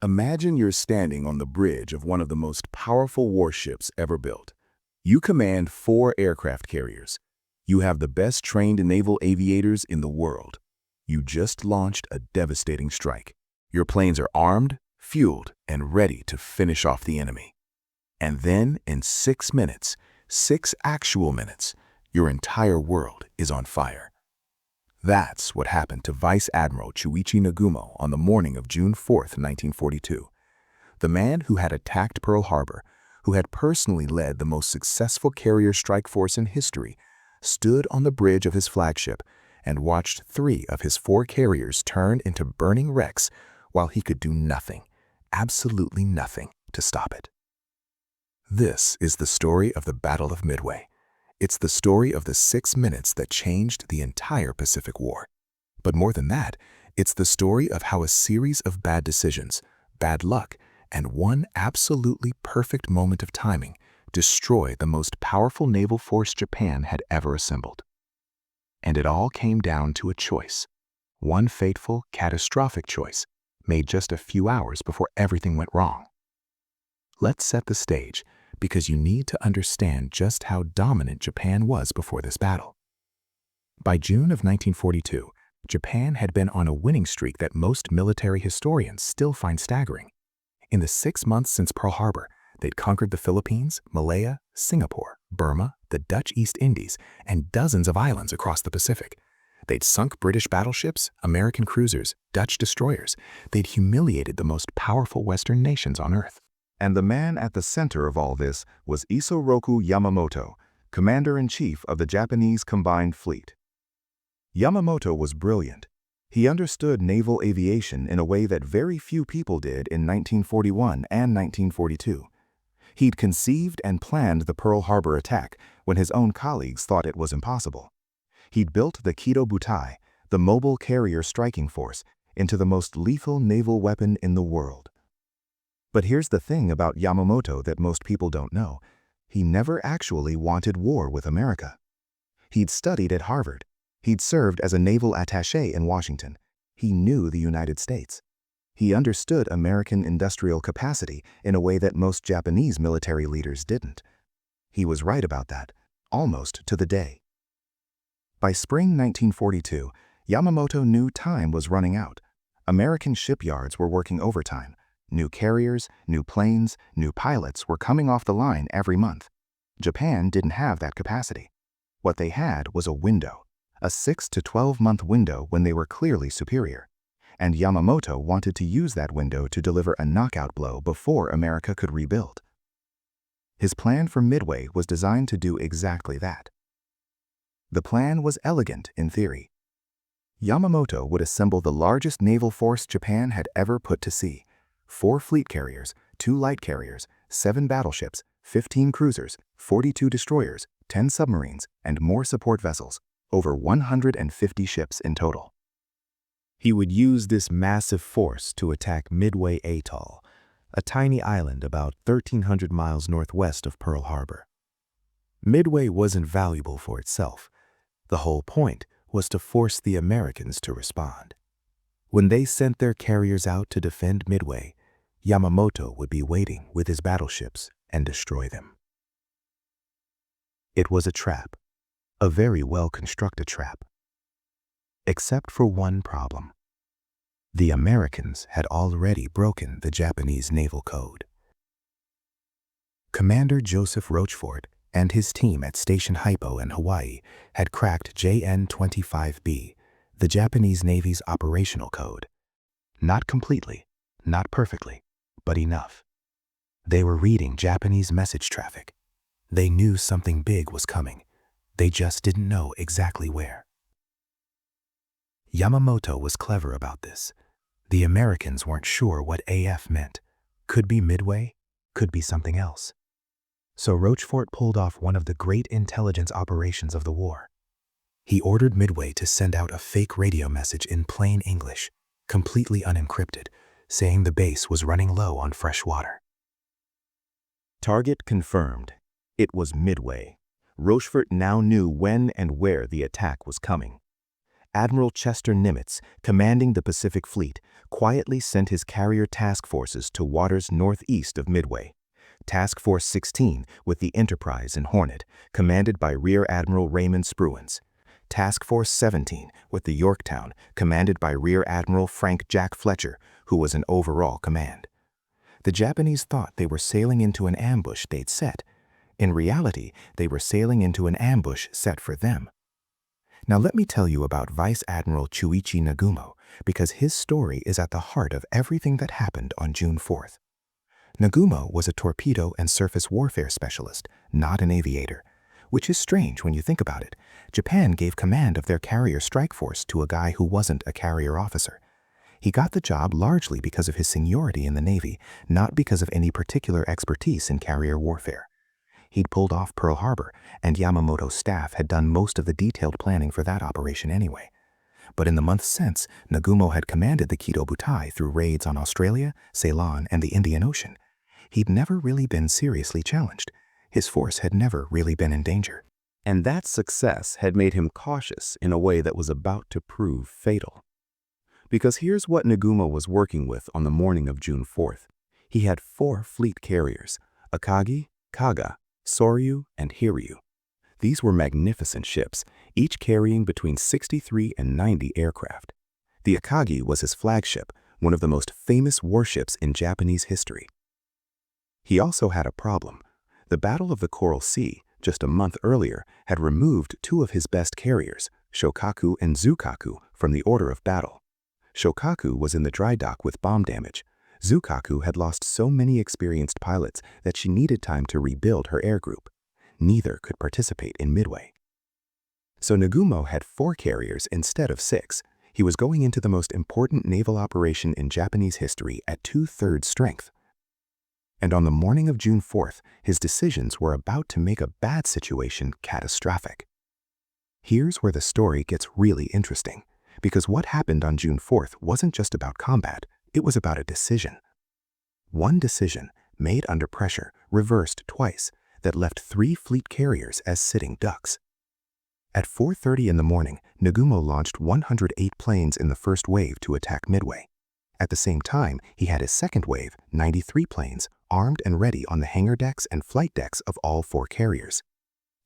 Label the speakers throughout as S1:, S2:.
S1: Imagine you're standing on the bridge of one of the most powerful warships ever built. You command 4 aircraft carriers. You have the best trained naval aviators in the world. You just launched a devastating strike. Your planes are armed, fueled, and ready to finish off the enemy. And then, in 6 minutes, 6 actual minutes, your entire world is on fire. That's what happened to Vice Admiral Chuichi Nagumo on the morning of June 4, 1942. The man who had attacked Pearl Harbor, who had personally led the most successful carrier strike force in history, stood on the bridge of his flagship and watched 3 of his 4 carriers turn into burning wrecks while he could do nothing, absolutely nothing, to stop it. This is the story of the Battle of Midway. It's the story of the 6 minutes that changed the entire Pacific War. But more than that, it's the story of how a series of bad decisions, bad luck, and one absolutely perfect moment of timing destroyed the most powerful naval force Japan had ever assembled. And it all came down to a choice. One fateful, catastrophic choice, made just a few hours before everything went wrong. Let's set the stage, because you need to understand just how dominant Japan was before this battle. By June of 1942, Japan had been on a winning streak that most military historians still find staggering. In the 6 months since Pearl Harbor, they'd conquered the Philippines, Malaya, Singapore, Burma, the Dutch East Indies, and dozens of islands across the Pacific. They'd sunk British battleships, American cruisers, Dutch destroyers. They'd humiliated the most powerful Western nations on Earth.
S2: And the man at the center of all this was Isoroku Yamamoto, Commander-in-Chief of the Japanese Combined Fleet. Yamamoto was brilliant. He understood naval aviation in a way that very few people did in 1941 and 1942. He'd conceived and planned the Pearl Harbor attack when his own colleagues thought it was impossible. He'd built the Kido Butai, the mobile carrier striking force, into the most lethal naval weapon in the world. But here's the thing about Yamamoto that most people don't know. He never actually wanted war with America. He'd studied at Harvard. He'd served as a naval attaché in Washington. He knew the United States. He understood American industrial capacity in a way that most Japanese military leaders didn't. He was right about that, almost to the day. By spring 1942, Yamamoto knew time was running out. American shipyards were working overtime. New carriers, new planes, new pilots were coming off the line every month. Japan didn't have that capacity. What they had was a window, a 6 to 12-month window when they were clearly superior. And Yamamoto wanted to use that window to deliver a knockout blow before America could rebuild. His plan for Midway was designed to do exactly that. The plan was elegant in theory. Yamamoto would assemble the largest naval force Japan had ever put to sea. 4 fleet carriers, 2 light carriers, 7 battleships, 15 cruisers, 42 destroyers, 10 submarines, and more support vessels, over 150 ships in total. He would use this massive force to attack Midway Atoll, a tiny island about 1,300 miles northwest of Pearl Harbor. Midway wasn't valuable for itself. The whole point was to force the Americans to respond. When they sent their carriers out to defend Midway, Yamamoto would be waiting with his battleships and destroy them. It was a trap, a very well-constructed trap. Except for one problem. The Americans had already broken the Japanese naval code. Commander Joseph Rochefort and his team at Station Hypo in Hawaii had cracked JN-25B, the Japanese Navy's operational code. Not completely, not perfectly, but enough. They were reading Japanese message traffic. They knew something big was coming. They just didn't know exactly where. Yamamoto was clever about this. The Americans weren't sure what AF meant. Could be Midway, could be something else. So Rochefort pulled off one of the great intelligence operations of the war. He ordered Midway to send out a fake radio message in plain English, completely unencrypted, saying the base was running low on fresh water. Target confirmed. It was Midway. Rochefort now knew when and where the attack was coming. Admiral Chester Nimitz, commanding the Pacific Fleet, quietly sent his carrier task forces to waters northeast of Midway. Task Force 16 with the Enterprise and Hornet, commanded by Rear Admiral Raymond Spruance. Task Force 17 with the Yorktown, commanded by Rear Admiral Frank Jack Fletcher, who was in overall command. The Japanese thought they were sailing into an ambush they'd set. In reality, they were sailing into an ambush set for them. Now let me tell you about Vice Admiral Chuichi Nagumo, because his story is at the heart of everything that happened on June 4th. Nagumo was a torpedo and surface warfare specialist, not an aviator, which is strange when you think about it. Japan gave command of their carrier strike force to a guy who wasn't a carrier officer. He got the job largely because of his seniority in the Navy, not because of any particular expertise in carrier warfare. He'd pulled off Pearl Harbor, and Yamamoto's staff had done most of the detailed planning for that operation anyway. But in the months since, Nagumo had commanded the Kido Butai through raids on Australia, Ceylon, and the Indian Ocean. He'd never really been seriously challenged. His force had never really been in danger.
S1: And that success had made him cautious in a way that was about to prove fatal. Because here's what Nagumo was working with on the morning of June 4th. He had 4 fleet carriers: Akagi, Kaga, Soryu, and Hiryu. These were magnificent ships, each carrying between 63 and 90 aircraft. The Akagi was his flagship, one of the most famous warships in Japanese history. He also had a problem. The Battle of the Coral Sea, just a month earlier, had removed 2 of his best carriers, Shokaku and Zukaku, from the order of battle. Shokaku was in the dry dock with bomb damage. Zukaku had lost so many experienced pilots that she needed time to rebuild her air group. Neither could participate in Midway. So Nagumo had 4 carriers instead of 6. He was going into the most important naval operation in Japanese history at 2/3 strength. And on the morning of June 4th, his decisions were about to make a bad situation catastrophic. Here's where the story gets really interesting, because what happened on June 4th wasn't just about combat, it was about a decision. One decision, made under pressure, reversed twice, that left 3 fleet carriers as sitting ducks. At 4:30 in the morning, Nagumo launched 108 planes in the first wave to attack Midway. At the same time, he had his second wave, 93 planes, armed and ready on the hangar decks and flight decks of all 4 carriers.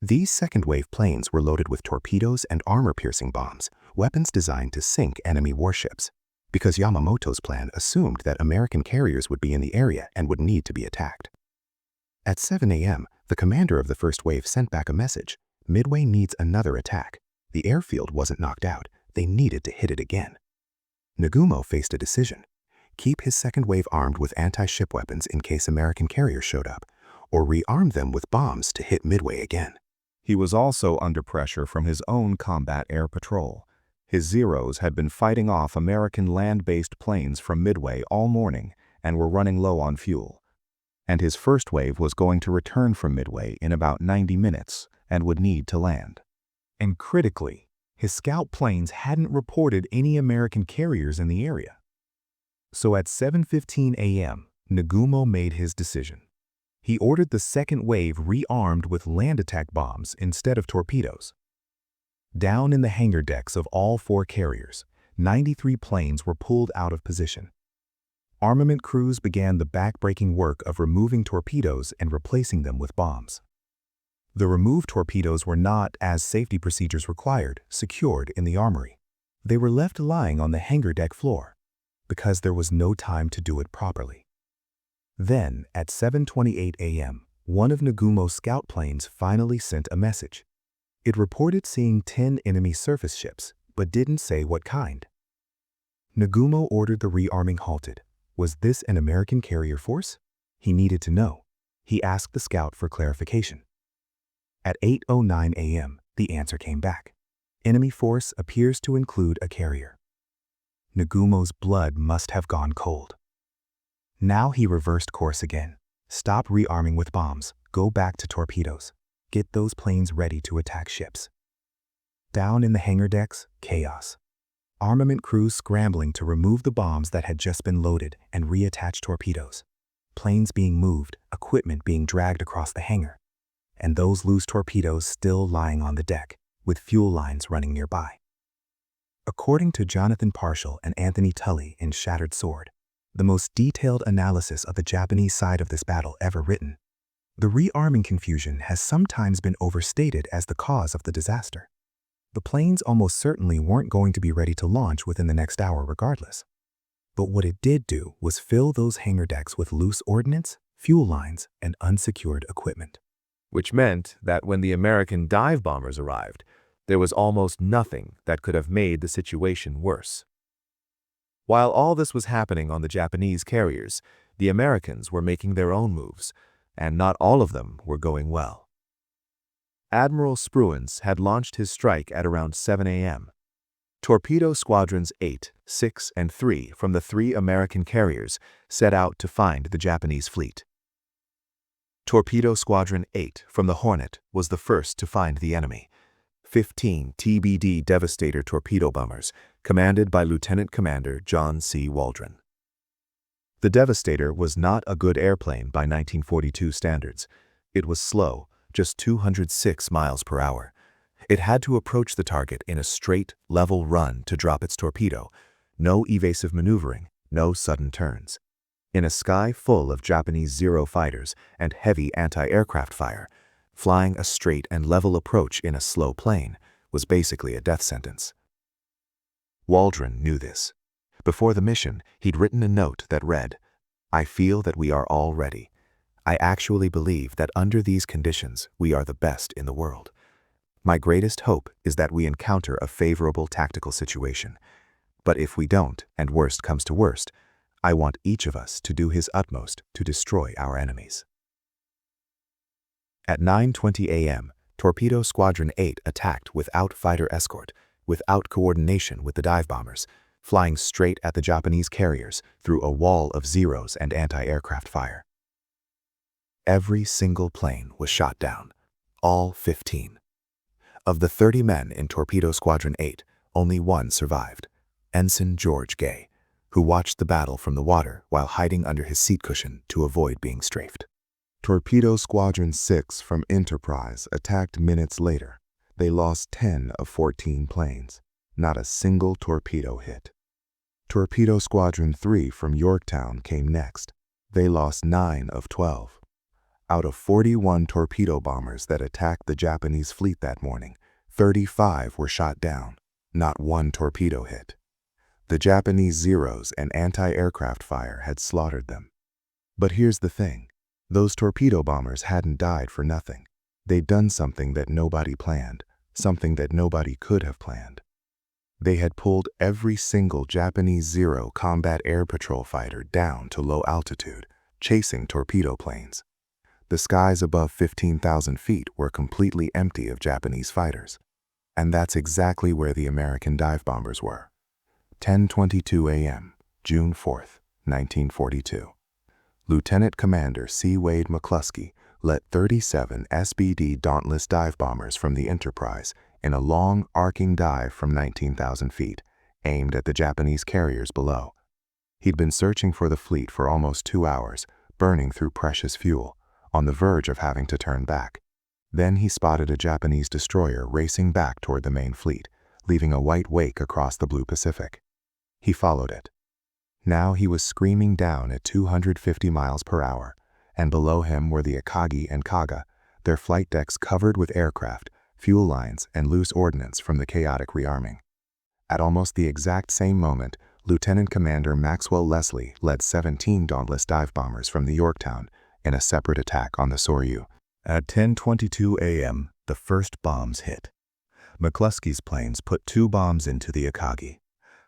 S1: These second-wave planes were loaded with torpedoes and armor-piercing bombs, weapons designed to sink enemy warships, because Yamamoto's plan assumed that American carriers would be in the area and would need to be attacked. At 7 a.m., the commander of the first wave sent back a message: Midway needs another attack. The airfield wasn't knocked out. They needed to hit it again. Nagumo faced a decision: keep his second wave armed with anti-ship weapons in case American carriers showed up, or rearm them with bombs to hit Midway again. He was also under pressure from his own combat air patrol. His Zeros had been fighting off American land-based planes from Midway all morning and were running low on fuel. And his first wave was going to return from Midway in about 90 minutes and would need to land. And critically, his scout planes hadn't reported any American carriers in the area. So at 7:15 a.m., Nagumo made his decision. He ordered the second wave rearmed with land attack bombs instead of torpedoes. Down in the hangar decks of all 4 carriers, 93 planes were pulled out of position. Armament crews began the back-breaking work of removing torpedoes and replacing them with bombs. The removed torpedoes were not, as safety procedures required, secured in the armory. They were left lying on the hangar deck floor, because there was no time to do it properly. Then, at 7:28 a.m., one of Nagumo's scout planes finally sent a message. It reported seeing 10 enemy surface ships, but didn't say what kind. Nagumo ordered the rearming halted. Was this an American carrier force? He needed to know. He asked the scout for clarification. At 8:09 a.m., the answer came back. Enemy force appears to include a carrier. Nagumo's blood must have gone cold. Now he reversed course again. Stop rearming with bombs. Go back to torpedoes. Get those planes ready to attack ships. Down in the hangar decks, chaos. Armament crews scrambling to remove the bombs that had just been loaded and reattach torpedoes. Planes being moved, equipment being dragged across the hangar. And those loose torpedoes still lying on the deck, with fuel lines running nearby.
S2: According to Jonathan Parshall and Anthony Tully in Shattered Sword, the most detailed analysis of the Japanese side of this battle ever written, the rearming confusion has sometimes been overstated as the cause of the disaster. The planes almost certainly weren't going to be ready to launch within the next hour regardless. But what it did do was fill those hangar decks with loose ordnance, fuel lines, and unsecured equipment.
S3: Which meant that when the American dive bombers arrived, there was almost nothing that could have made the situation worse. While all this was happening on the Japanese carriers, the Americans were making their own moves, and not all of them were going well. Admiral Spruance had launched his strike at around 7 a.m. Torpedo Squadrons 8, 6, and 3 from the 3 American carriers set out to find the Japanese fleet. Torpedo Squadron 8 from the Hornet was the first to find the enemy. 15 TBD Devastator torpedo bombers, commanded by Lieutenant Commander John C. Waldron. The Devastator was not a good airplane by 1942 standards. It was slow, just 206 miles per hour. It had to approach the target in a straight, level run to drop its torpedo. No evasive maneuvering, no sudden turns. In a sky full of Japanese Zero fighters and heavy anti-aircraft fire, flying a straight and level approach in a slow plane was basically a death sentence. Waldron knew this. Before the mission, he'd written a note that read, "I feel that we are all ready. I actually believe that under these conditions, we are the best in the world. My greatest hope is that we encounter a favorable tactical situation. But if we don't, and worst comes to worst, I want each of us to do his utmost to destroy our enemies." At 9:20 a.m., Torpedo Squadron 8 attacked without fighter escort, without coordination with the dive bombers, flying straight at the Japanese carriers through a wall of Zeros and anti-aircraft fire. Every single plane was shot down, all 15. Of the 30 men in Torpedo Squadron 8, only one survived, Ensign George Gay, who watched the battle from the water while hiding under his seat cushion to avoid being strafed. Torpedo Squadron 6 from Enterprise attacked minutes later. They lost 10 of 14 planes, not a single torpedo hit. Torpedo Squadron 3 from Yorktown came next. They lost 9 of 12. Out of 41 torpedo bombers that attacked the Japanese fleet that morning, 35 were shot down, not one torpedo hit. The Japanese Zeros and anti-aircraft fire had slaughtered them. But here's the thing. Those torpedo bombers hadn't died for nothing. They'd done something that nobody planned, something that nobody could have planned. They had pulled every single Japanese Zero combat air patrol fighter down to low altitude, chasing torpedo planes. The skies above 15,000 feet were completely empty of Japanese fighters. And that's exactly where the American dive bombers were. 10:22 a.m., June 4th, 1942. Lieutenant Commander C. Wade McCluskey led 37 SBD Dauntless dive bombers from the Enterprise in a long, arcing dive from 19,000 feet, aimed at the Japanese carriers below. He'd been searching for the fleet for almost 2 hours, burning through precious fuel, on the verge of having to turn back. Then he spotted a Japanese destroyer racing back toward the main fleet, leaving a white wake across the blue Pacific. He followed it. Now he was screaming down at 250 miles per hour, and below him were the Akagi and Kaga, their flight decks covered with aircraft, fuel lines, and loose ordnance from the chaotic rearming. At almost the exact same moment, Lieutenant Commander Maxwell Leslie led 17 Dauntless dive bombers from the Yorktown in a separate attack on the Soryu. At 10:22 a.m., the first bombs hit. McCluskey's planes put 2 bombs into the Akagi.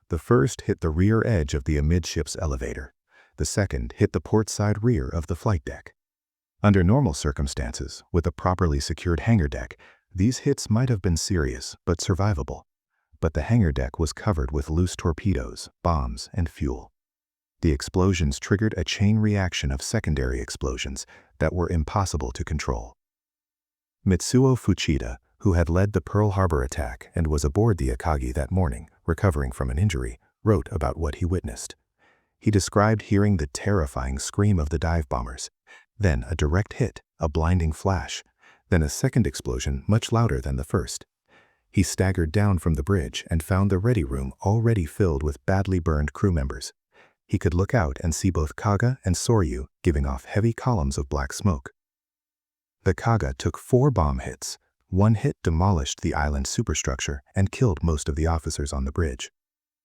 S3: The first hit the rear edge of the amidships elevator. The second hit the port side rear of the flight deck. Under normal circumstances, with a properly secured hangar deck, these hits might have been serious but survivable. But the hangar deck was covered with loose torpedoes, bombs, and fuel. The explosions triggered a chain reaction of secondary explosions that were impossible to control. Mitsuo Fuchida, who had led the Pearl Harbor attack and was aboard the Akagi that morning, recovering from an injury, wrote about what he witnessed. He described hearing the terrifying scream of the dive bombers, then a direct hit, a blinding flash, then a second explosion much louder than the first. He staggered down from the bridge and found the ready room already filled with badly burned crew members. He could look out and see both Kaga and Soryu giving off heavy columns of black smoke. The Kaga took 4 bomb hits. One hit demolished the island's superstructure and killed most of the officers on the bridge.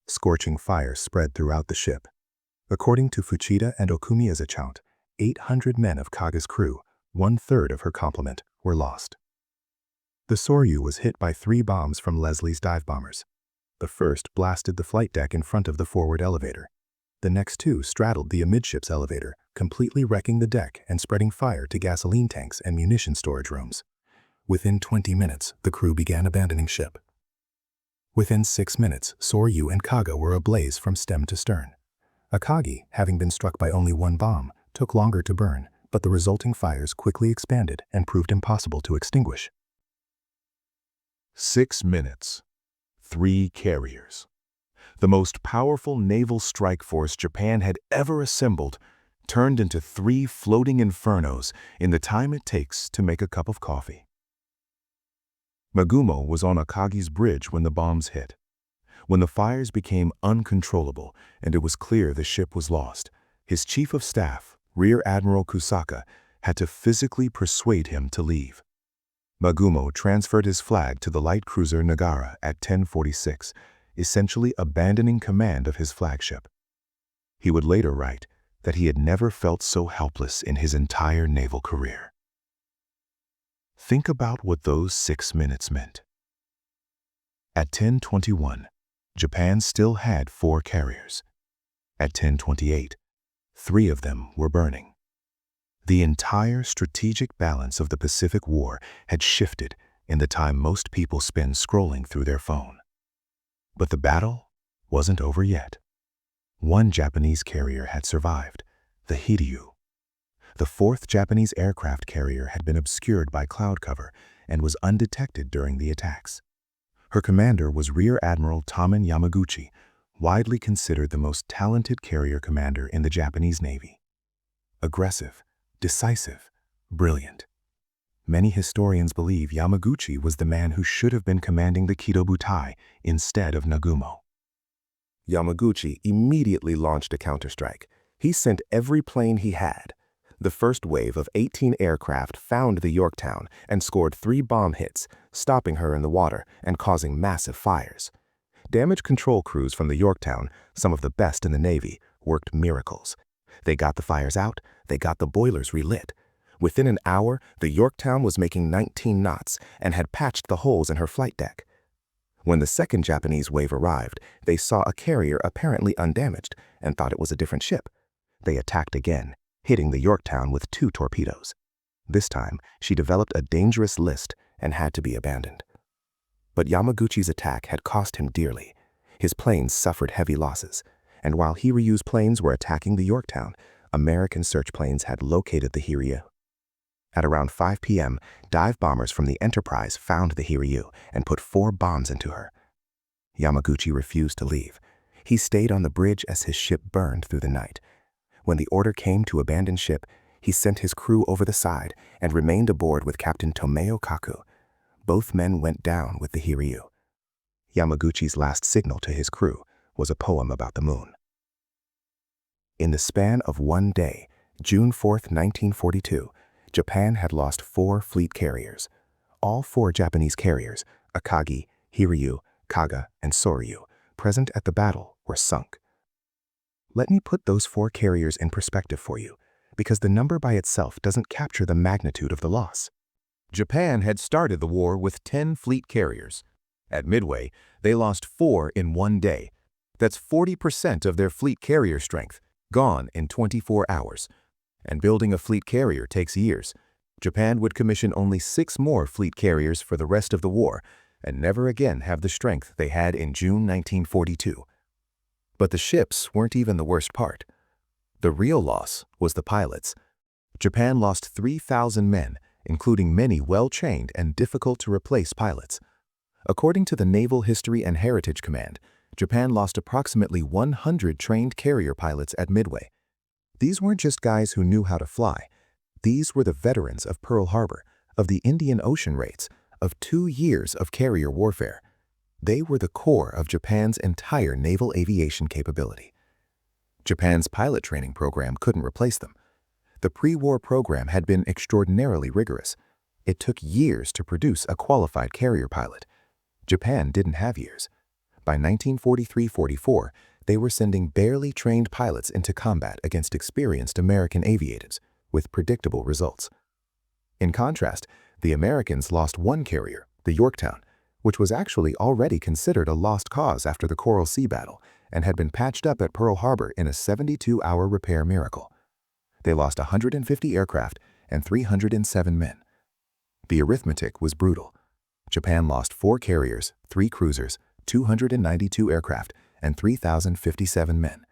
S3: Scorching fire spread throughout the ship. According to Fuchida and Okumiya's account, 800 men of Kaga's crew, 1/3 of her complement, were lost. The Soryu was hit by 3 bombs from Leslie's dive bombers. The first blasted the flight deck in front of the forward elevator. The next 2 straddled the amidships elevator, completely wrecking the deck and spreading fire to gasoline tanks and munition storage rooms. Within 20 minutes, the crew began abandoning ship. Within 6 minutes, Soryu and Kaga were ablaze from stem to stern. Akagi, having been struck by only 1 bomb, took longer to burn, but the resulting fires quickly expanded and proved impossible to extinguish.
S1: 6 minutes. 3 carriers. The most powerful naval strike force Japan had ever assembled turned into 3 floating infernos in the time it takes to make a cup of coffee. Nagumo was on Akagi's bridge when the bombs hit. When the fires became uncontrollable and it was clear the ship was lost, his chief of staff, Rear Admiral Kusaka, had to physically persuade him to leave. Nagumo transferred his flag to the light cruiser Nagara at 10:46, essentially abandoning command of his flagship. He would later write that he had never felt so helpless in his entire naval career. Think about what those 6 minutes meant. At 10:21, Japan still had 4 carriers. At 10:28, 3 of them were burning. The entire strategic balance of the Pacific War had shifted in the time most people spend scrolling through their phone. But the battle wasn't over yet. 1 Japanese carrier had survived, the Hiryu. The 4th Japanese aircraft carrier had been obscured by cloud cover and was undetected during the attacks. Her commander was Rear Admiral Taman Yamaguchi, widely considered the most talented carrier commander in the Japanese Navy. Aggressive, decisive, brilliant. Many historians believe Yamaguchi was the man who should have been commanding the Kido Butai instead of Nagumo.
S2: Yamaguchi immediately launched a counterstrike. He sent every plane he had. The first wave of 18 aircraft found the Yorktown and scored 3 bomb hits, stopping her in the water and causing massive fires. Damage control crews from the Yorktown, some of the best in the Navy, worked miracles. They got the fires out, they got the boilers relit. Within an hour, the Yorktown was making 19 knots and had patched the holes in her flight deck. When the second Japanese wave arrived, they saw a carrier apparently undamaged and thought it was a different ship. They attacked again, hitting the Yorktown with 2 torpedoes. This time, she developed a dangerous list and had to be abandoned. But Yamaguchi's attack had cost him dearly. His planes suffered heavy losses, and while Hiryu's planes were attacking the Yorktown, American search planes had located the Hiryu. At around 5 p.m., dive bombers from the Enterprise found the Hiryu and put 4 bombs into her. Yamaguchi refused to leave. He stayed on the bridge as his ship burned through the night. When the order came to abandon ship, he sent his crew over the side and remained aboard with Captain Tomeo Kaku. Both men went down with the Hiryu. Yamaguchi's last signal to his crew was a poem about the moon. In the span of one day, June 4, 1942, Japan had lost 4 fleet carriers. All 4 Japanese carriers, Akagi, Hiryu, Kaga, and Soryu, present at the battle, were sunk. Let me put those 4 carriers in perspective for you, because the number by itself doesn't capture the magnitude of the loss.
S1: Japan had started the war with 10 fleet carriers. At Midway, they lost 4 in one day. That's 40% of their fleet carrier strength, gone in 24 hours. And building a fleet carrier takes years. Japan would commission only 6 more fleet carriers for the rest of the war, and never again have the strength they had in June 1942. But the ships weren't even the worst part. The real loss was the pilots. Japan lost 3,000 men, including many well-trained and difficult-to-replace pilots. According to the Naval History and Heritage Command, Japan lost approximately 100 trained carrier pilots at Midway. These weren't just guys who knew how to fly. These were the veterans of Pearl Harbor, of the Indian Ocean raids,
S3: of 2 years of carrier warfare. They were the core of Japan's entire naval aviation capability. Japan's pilot training program couldn't replace them. The pre-war program had been extraordinarily rigorous. It took years to produce a qualified carrier pilot. Japan didn't have years. By 1943-44, they were sending barely trained pilots into combat against experienced American aviators, with predictable results. In contrast, the Americans lost one carrier, the Yorktown, which was actually already considered a lost cause after the Coral Sea battle and had been patched up at Pearl Harbor in a 72-hour repair miracle. They lost 150 aircraft and 307 men. The arithmetic was brutal. Japan lost 4 carriers, 3 cruisers, 292 aircraft, and 3,057 men.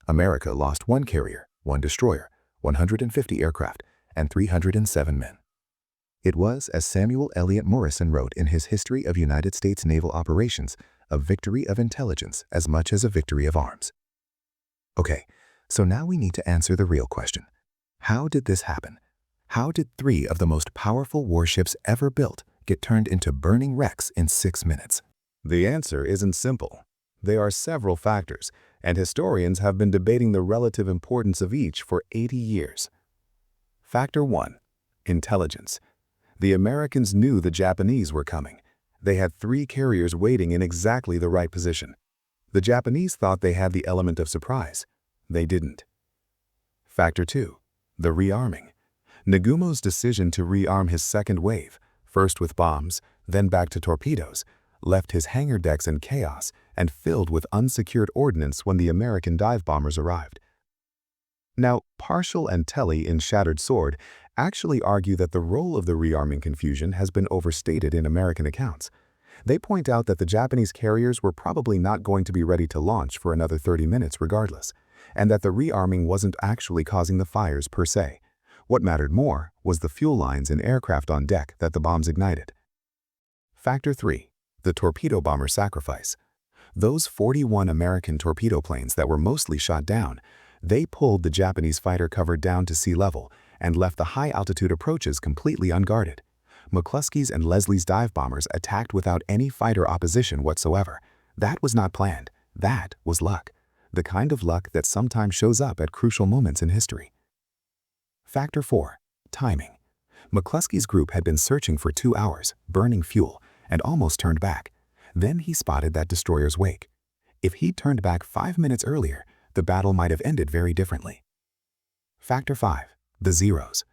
S3: America lost 1 carrier, 1 destroyer, 150 aircraft, and 307 men. It was, as Samuel Eliot Morison wrote in his History of United States Naval Operations, a victory of intelligence as much as a victory of arms. Okay, so now we need to answer the real question. How did this happen? How did 3 of the most powerful warships ever built get turned into burning wrecks in 6 minutes?
S2: The answer isn't simple. There are several factors, and historians have been debating the relative importance of each for 80 years. Factor 1. Intelligence. The Americans knew the Japanese were coming. They had 3 carriers waiting in exactly the right position. The Japanese thought they had the element of surprise. They didn't. Factor 2. The rearming. Nagumo's decision to rearm his second wave, first with bombs, then back to torpedoes, left his hangar decks in chaos and filled with unsecured ordnance when the American dive bombers arrived. Now, Partial and Telly in Shattered Sword actually argue that the role of the rearming confusion has been overstated in American accounts. They point out that the Japanese carriers were probably not going to be ready to launch for another 30 minutes regardless, and that the rearming wasn't actually causing the fires per se. What mattered more was the fuel lines and aircraft on deck that the bombs ignited. Factor 3. The torpedo bomber sacrifice. Those 41 American torpedo planes that were mostly shot down, they pulled the Japanese fighter cover down to sea level and left the high-altitude approaches completely unguarded. McCluskey's and Leslie's dive bombers attacked without any fighter opposition whatsoever. That was not planned. That was luck. The kind of luck that sometimes shows up at crucial moments in history. Factor 4. Timing. McCluskey's group had been searching for 2 hours, burning fuel, and almost turned back. Then he spotted that destroyer's wake. If he'd turned back 5 minutes earlier, the battle might have ended very differently. Factor 5. The Zeros.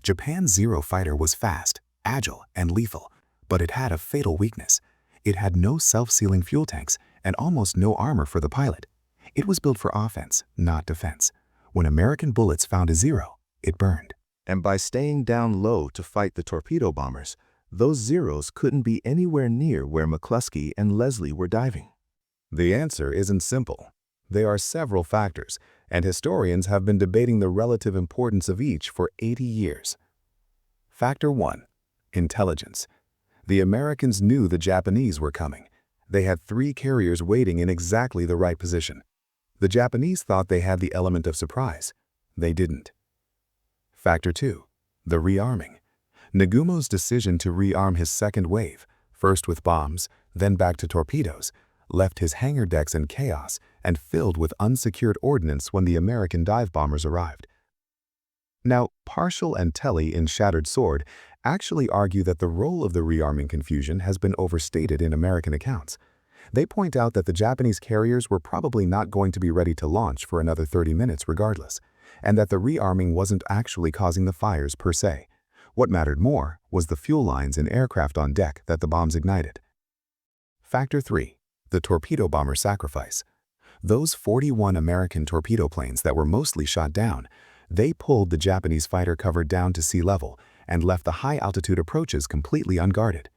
S2: Japan's Zero fighter was fast, agile, and lethal, but it had a fatal weakness. It had no self-sealing fuel tanks and almost no armor for the pilot. It was built for offense, not defense. When American bullets found a Zero, it burned. And by staying down low to fight the torpedo bombers, those Zeros couldn't be anywhere near where McCluskey and Leslie were diving. The answer isn't simple. There are several factors, and historians have been debating the relative importance of each for 80 years. Factor 1. Intelligence. The Americans knew the Japanese were coming. They had 3 carriers waiting in exactly the right position. The Japanese thought they had the element of surprise. They didn't. Factor 2. The rearming. Nagumo's decision to rearm his second wave, first with bombs, then back to torpedoes, left his hangar decks in chaos and filled with unsecured ordnance when the American dive bombers arrived. Now, Partial and Telly in Shattered Sword actually argue that the role of the rearming confusion has been overstated in American accounts. They point out that the Japanese carriers were probably not going to be ready to launch for another 30 minutes regardless, and that the rearming wasn't actually causing the fires per se. What mattered more was the fuel lines and aircraft on deck that the bombs ignited. Factor 3. The torpedo bomber sacrifice. Those 41 American torpedo planes that were mostly shot down, they pulled the Japanese fighter cover down to sea level and left the high-altitude approaches completely unguarded.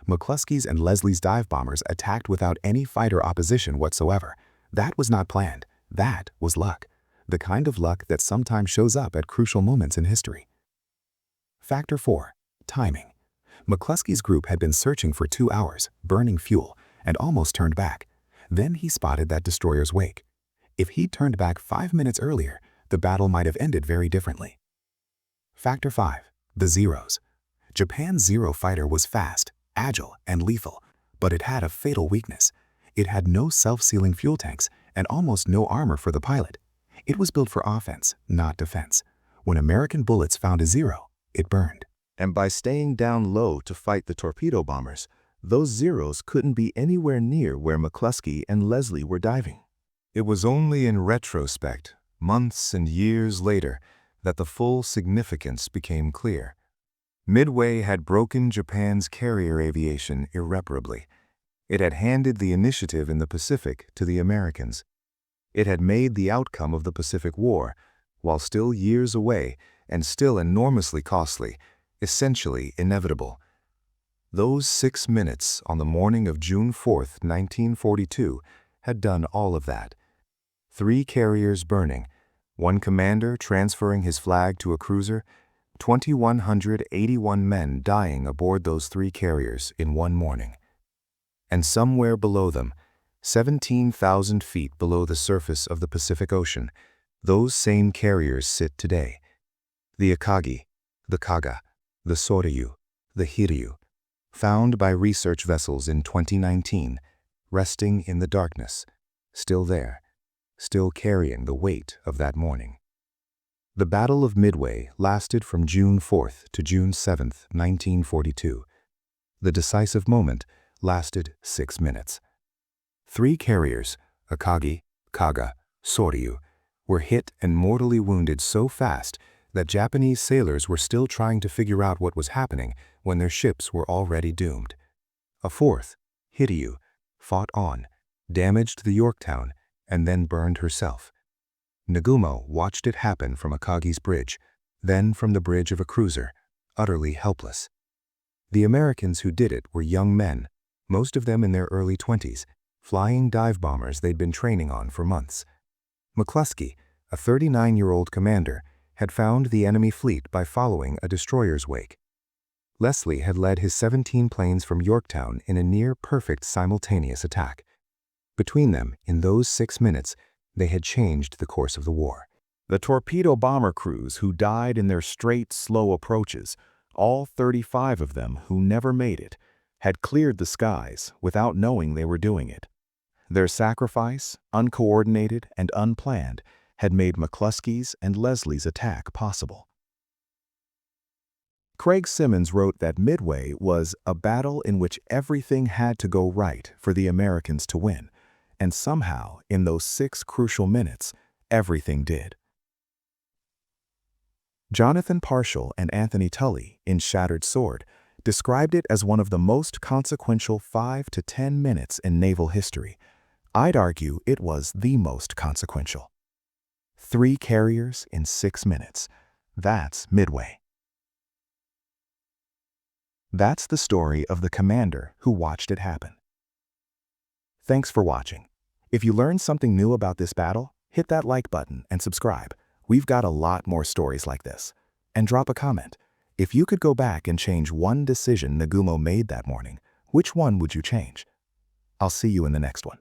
S2: McCluskey's and Leslie's dive bombers attacked without any fighter opposition whatsoever. That was not planned. That was luck. The kind of luck that sometimes shows up at crucial moments in history. Factor 4. Timing. McCluskey's group had been searching for 2 hours, burning fuel, and almost turned back. Then he spotted that destroyer's wake. If he'd turned back 5 minutes earlier, the battle might have ended very differently. Factor 5. The Zeros. Japan's Zero fighter was fast,
S3: agile and lethal, but it had a fatal weakness. It had no self-sealing fuel tanks and almost no armor for the pilot. It was built for offense, not defense. When American bullets found a zero, it burned.
S2: And by staying down low to fight the torpedo bombers, those zeros couldn't be anywhere near where McCluskey and Leslie were diving. It was only in retrospect, months and years later, that the full significance became clear. Midway had broken Japan's carrier aviation irreparably. It had handed the initiative in the Pacific to the Americans. It had made the outcome of the Pacific War, while still years away and still enormously costly, essentially inevitable. Those 6 minutes on the morning of June 4, 1942, had done all of that. 3 carriers burning, 1 commander transferring his flag to a cruiser, 2,181 men dying aboard those 3 carriers in one morning. And somewhere below them, 17,000 feet below the surface of the Pacific Ocean, those same carriers sit today. The Akagi, the Kaga, the Soryu, the Hiryu, found by research vessels in 2019, resting in the darkness, still there, still carrying the weight of that morning. The Battle of Midway lasted from June 4th to June 7th, 1942. The decisive moment lasted 6 minutes. 3 carriers, Akagi, Kaga, Soryu, were hit and mortally wounded so fast that Japanese sailors were still trying to figure out what was happening when their ships were already doomed. A 4th, Hiryu, fought on, damaged the Yorktown, and then burned herself. Nagumo watched it happen from Akagi's bridge, then from the bridge of a cruiser, utterly helpless. The Americans who did it were young men, most of them in their early 20s, flying dive bombers they'd been training on for months. McCluskey, a 39-year-old commander, had found the enemy fleet by following a destroyer's wake. Leslie had led his 17 planes from Yorktown in a near-perfect simultaneous attack. Between them, in those 6 minutes, they had changed the course of the war.
S1: The torpedo bomber crews who died in their straight, slow approaches, all 35 of them who never made it, had cleared the skies without knowing they were doing it. Their sacrifice, uncoordinated and unplanned, had made McCluskey's and Leslie's attack possible. Craig Simmons wrote that Midway was a battle in which everything had to go right for the Americans to win, and somehow, in those 6 crucial minutes, everything did. Jonathan Parshall and Anthony Tully, in Shattered Sword, described it as one of the most consequential 5 to 10 minutes in naval history. I'd argue it was the most consequential. 3 carriers in 6 minutes. That's Midway. That's the story of the commander who watched it happen. Thanks for watching. If you learned something new about this battle, hit that like button and subscribe. We've got a lot more stories like this. And drop a comment. If you could go back and change one decision Nagumo made that morning, which one would you change? I'll see you in the next one.